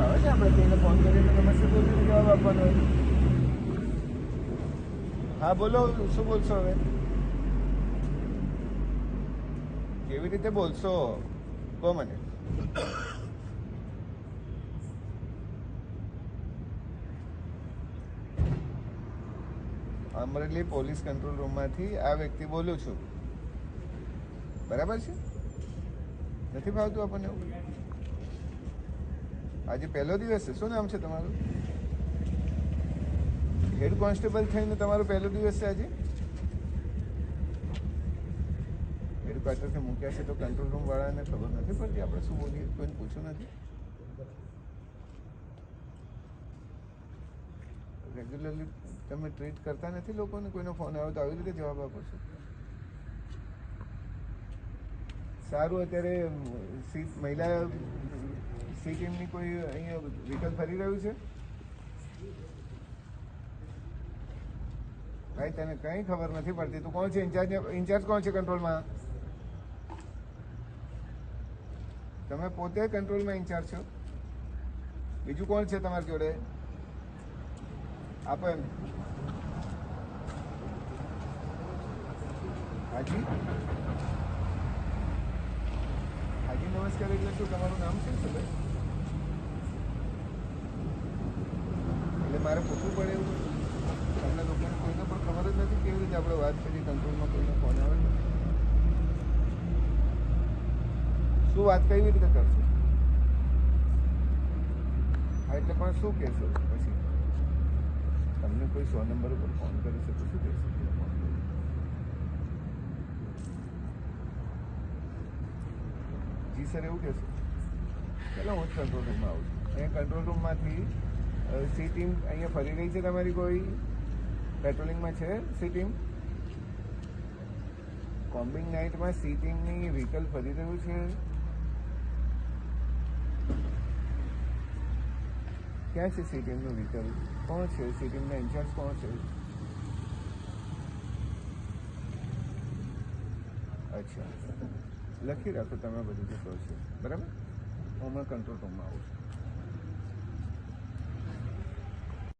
આવે છે આપણે કોઈને ફોન કરીને નમસ્તે બોલીને જવાબ આપવાનો હોય. હા બોલો, શું બોલશો હવે? કેવી રીતે બોલશો કહો મને. અમરેલી પોલીસ કંટ્રોલ રૂમમાંથી આ વ્યક્તિ બોલું છું. બરાબર છે? નથી ભાવતું આપણને એવું? આજે પહેલો દિવસ છે. શું નામ છે તમારું? હેડ કોન્સ્ટેબલ થઈને તમારો પહેલો દિવસ છે આજે? હેડક્વાર્ટરથી મૂક્યા છે તો કંટ્રોલ રૂમ વાળાને ખબર નથી પડતી આપણે શું બોલીએ? કોઈને પૂછ્યું નથી? રેગ્યુલરલી તમે ટ્રીટ કરતા નથી લોકોને? કોઈનો ફોન આવ્યો તો આવી રીતે જવાબ આપો છો? સારું, અત્યારે મહિલા સી ટીમની કોઈ અહીંયા વ્હીકલ ફરી રહ્યું છે? ભાઈ તને કંઈ ખબર નથી પડતી. તું કોણ છે? ઇન્ચાર્જ કોણ છે કંટ્રોલમાં? તમે પોતે કંટ્રોલમાં ઇન્ચાર્જ છો? બીજું કોણ છે તમારી જોડે? આપો એમ. હાજી હાજી નમસ્કાર એટલે શું? તમારું નામ શું છે ભાઈ? એટલે મારે પૂછવું પડે એવું? તમને લોકોને કોઈને પણ ખબર જ નથી કેવી રીતે આપણે વાત કરીએ? કંટ્રોલમાં કોઈને ફોન આવે છે? શું વાત કેવી રીતે કરશો? હા એટલે પણ શું કહેશો પછી? તમને કોઈ 100 નંબર ઉપર ફોન કરી શકે શું કહેશો? જી સર એવું કહેશો? ચાલો હું જ કંટ્રોલ રૂમમાં આવું છું. અહીંયા કંટ્રોલ રૂમમાંથી સી ટીમ અહીંયા ફરી રહી છે. તમારી કોઈ પેટ્રોલિંગમાં છે સી ટીમ? કોમ્બિંગ નાઇટમાં સી ટીમની વ્હીકલ ફરી રહ્યું છે. ક્યાં છે સી ટીમનું વ્હીકલ? કોણ છે સી ટીમના ઇન્ચાર્જ? કોણ છે? અચ્છા, લખી રાખો તમે બધું જે કહો છો. બરાબર, હું હમણાં કંટ્રોલ રૂમમાં આવું છું.